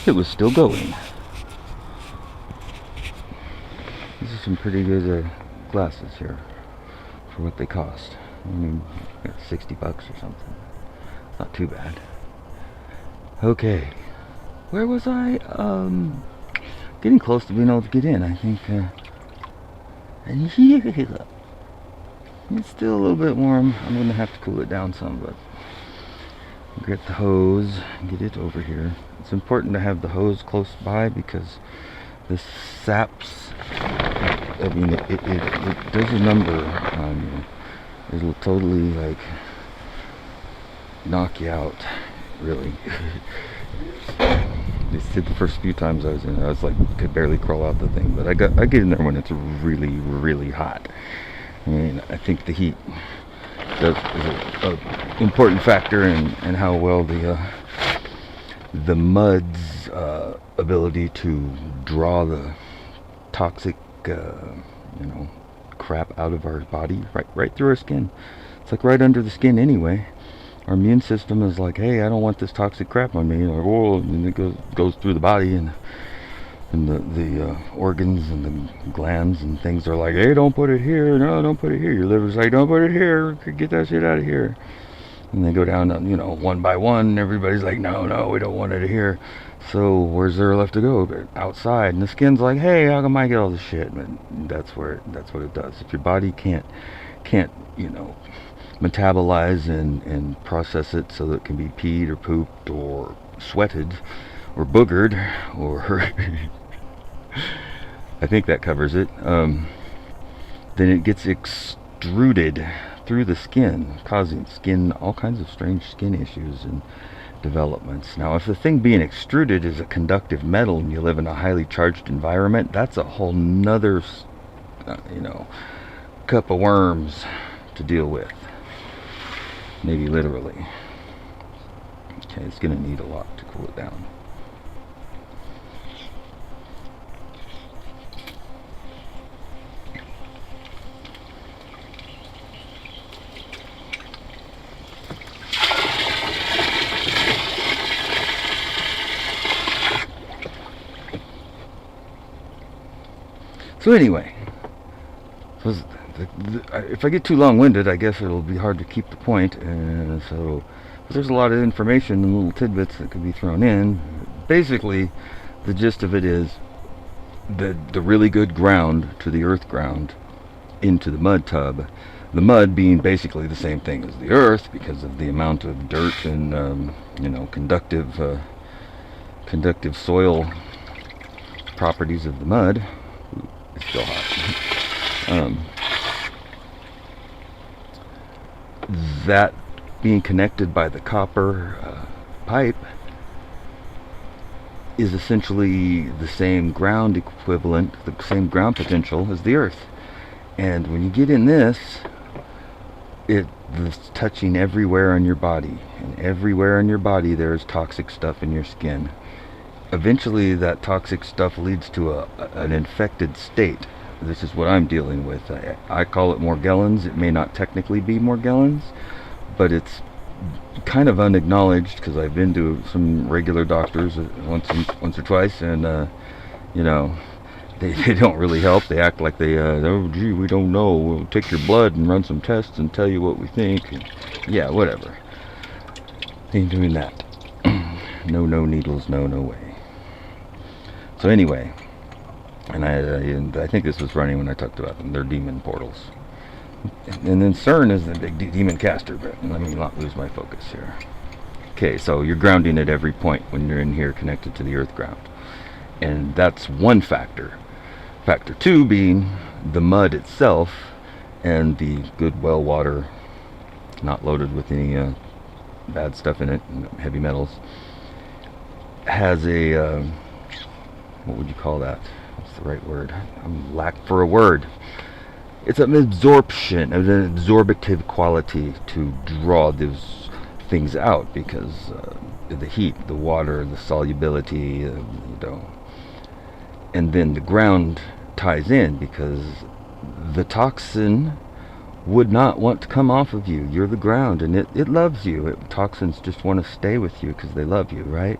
it was still going. These are some pretty good glasses here for what they cost. I mean, $60 or something. Not too bad. Okay, where was I? Getting close to being able to get in. I think. It's still a little bit warm. I'm gonna have to cool it down some, but get the hose and get it over here. It's important to have the hose close by because this saps. I mean, it does a number on you. It'll totally like knock you out, really. The first few times I was in it, I was like could barely crawl out the thing, but I get in there when it's really, really hot. I mean, I think the heat is an important factor in how well the mud's ability to draw the toxic, crap out of our body right through our skin. It's like right under the skin anyway. Our immune system is like, hey, I don't want this toxic crap on me. Like, whoa, and it goes through the body, and the organs and the glands and things are like, hey, don't put it here. No, don't put it here. Your liver's like, don't put it here. Get that shit out of here. And they go down, one by one. And everybody's like, no, we don't want it here. So where's there left to go? Outside. And the skin's like, hey, how come I get all this shit? And that's what it does. If your body can't metabolize and process it so that it can be peed or pooped or sweated or boogered or I think that covers it, then it gets extruded through the skin, causing all kinds of strange skin issues and developments. Now, if the thing being extruded is a conductive metal and you live in a highly charged environment, that's a whole nother cup of worms to deal with. Maybe literally. Okay, it's gonna need a lot to cool it down. So anyway, if I get too long-winded, I guess it'll be hard to keep the point, and so there's a lot of information and little tidbits that could be thrown in. Basically, the gist of it is the really good ground to the earth ground into the mud tub. The mud being basically the same thing as the earth because of the amount of dirt and conductive soil properties of the mud. Ooh, it's still hot. That being connected by the copper pipe is essentially the same ground equivalent, the same ground potential as the earth. And when you get in this, it's touching everywhere on your body, and everywhere in your body there's toxic stuff in your skin. Eventually that toxic stuff leads to an infected state. This is what I'm dealing with. I call it Morgellons. It may not technically be Morgellons, but it's kind of unacknowledged because I've been to some regular doctors once or twice, and they don't really help. They act like they oh gee, we don't know. We'll take your blood and run some tests and tell you what we think. And, yeah, whatever. Ain't doing that. No needles, no way. So anyway. And I think this was running when I talked about them. They're demon portals. And then CERN is the big demon caster, but let me not lose my focus here. Okay, so you're grounding at every point when you're in here connected to the earth ground. And that's one factor. Factor two being the mud itself and the good well water, not loaded with any bad stuff in it, heavy metals, has a, what would you call that? What's the right word? I'm lack for a word. It's an absorption, an absorptive quality to draw those things out because the heat, the water, the solubility, and then the ground ties in because the toxin would not want to come off of you. You're the ground, and it loves you. Toxins just want to stay with you because they love you, right?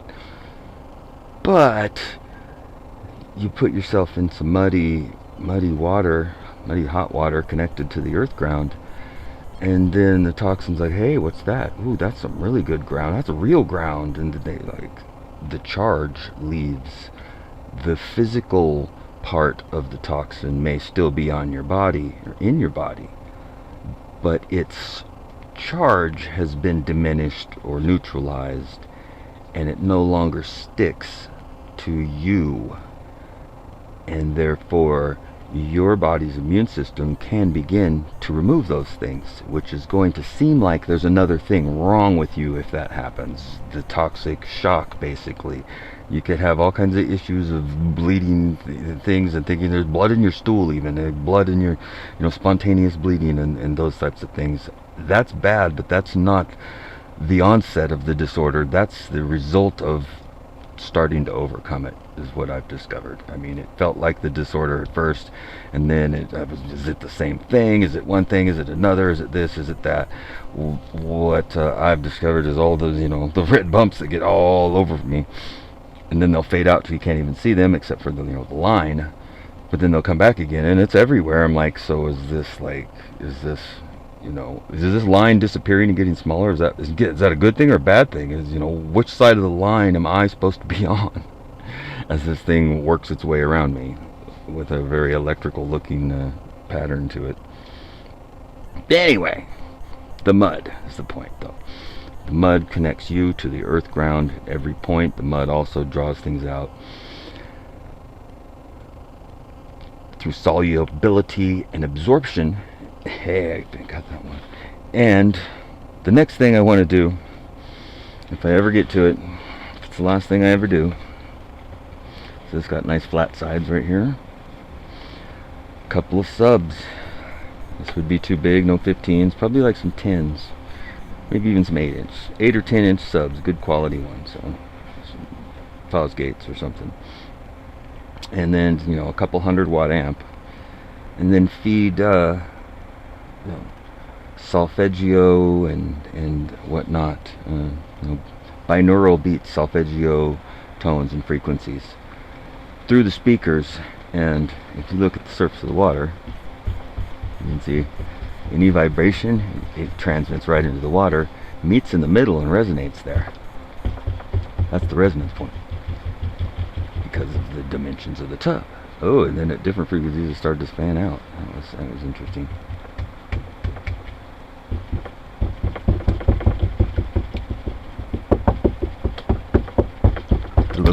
But you put yourself in some muddy water, muddy hot water connected to the earth ground, and then the toxin's like, hey, what's that? Ooh, that's some really good ground. That's a real ground. And they like, the charge leaves. The physical part of the toxin may still be on your body or in your body, but its charge has been diminished or neutralized, and it no longer sticks to you, and therefore your body's immune system can begin to remove those things, which is going to seem like there's another thing wrong with you if that happens. The toxic shock, basically. You could have all kinds of issues of bleeding things and thinking there's blood in your stool, even blood in your, spontaneous bleeding and those types of things. That's bad, but that's not the onset of the disorder. That's the result of starting to overcome it, is what I've discovered. I mean, it felt like the disorder at first, and then is it the same thing? Is it one thing? Is it another? Is it this? Is it that? What I've discovered is all those, the red bumps that get all over me, and then they'll fade out till you can't even see them, except for the line. But then they'll come back again, and it's everywhere. I'm like, so is this line disappearing and getting smaller? Is that a good thing or a bad thing? Which side of the line am I supposed to be on as this thing works its way around me with a very electrical looking pattern to it? Anyway, the mud is the point, though. The mud connects you to the earth ground at every point. The mud also draws things out through solubility and absorption. Hey, I got that one. And the next thing I want to do, if I ever get to it, it's the last thing I ever do. So it's got nice flat sides right here. A couple of subs. This would be too big, no 15s, probably like some 10s. Maybe even some 8-inch. 8 or 10-inch subs, good quality ones. So, some Fosgates or something. And then, a couple 100-watt amp. And then feed solfeggio and whatnot, binaural beats, solfeggio tones and frequencies through the speakers. And if you look at the surface of the water, you can see any vibration, it transmits right into the water, meets in the middle and resonates there. That's the resonance point, because of the dimensions of the tub. Oh, and then at different frequencies it started to fan out. That was interesting. The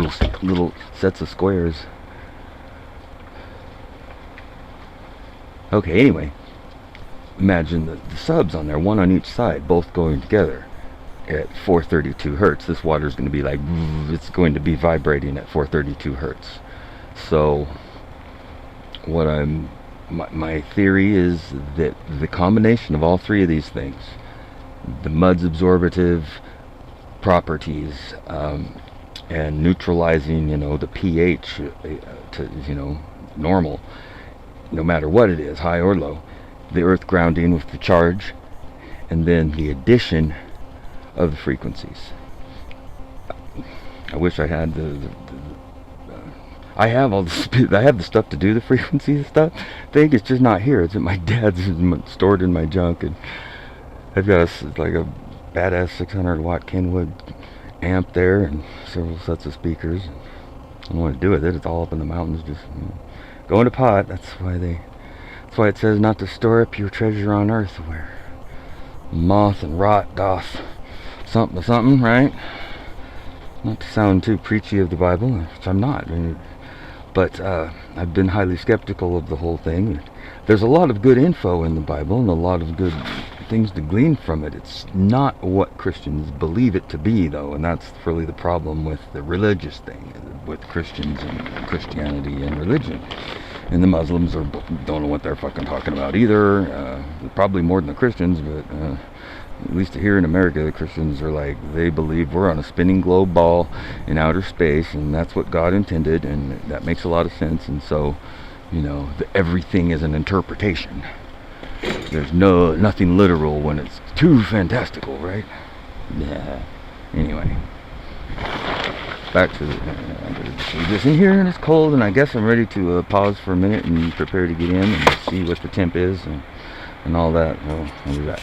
little sets of squares. Okay, anyway, imagine the subs on there, one on each side, both going together at 432 hertz. This water is going to be like, it's going to be vibrating at 432 hertz. So my theory is that the combination of all three of these things, the mud's absorptive properties, and neutralizing, the pH to, normal, no matter what it is, high or low, the earth grounding with the charge, and then the addition of the frequencies. I wish I had I have all I have the stuff to do the frequency stuff thing. It's just not here. It's at my dad's, stored in my junk, and I've got a badass 600-watt Kenwood amp there and several sets of speakers. I don't know what to do with it. It's all up in the mountains, just going to pot. That's why it says not to store up your treasure on earth, where moth and rot doth something, right? Not to sound too preachy of the Bible, which I'm not. But I've been highly skeptical of the whole thing. There's a lot of good info in the Bible and a lot of good things to glean from it. It's not what Christians believe it to be, though, and that's really the problem with the religious thing, with Christians and Christianity and religion. And the Muslims don't know what they're fucking talking about either. Probably more than the Christians, but at least here in America, the Christians are like, they believe we're on a spinning globe ball in outer space, and that's what God intended, and that makes a lot of sense. And so, everything is an interpretation. There's nothing literal when it's too fantastical, right? Yeah. Anyway, back to I'm gonna just leave this in here, and it's cold, and I guess I'm ready to pause for a minute and prepare to get in and see what the temp is and all that. Well, I'll be back.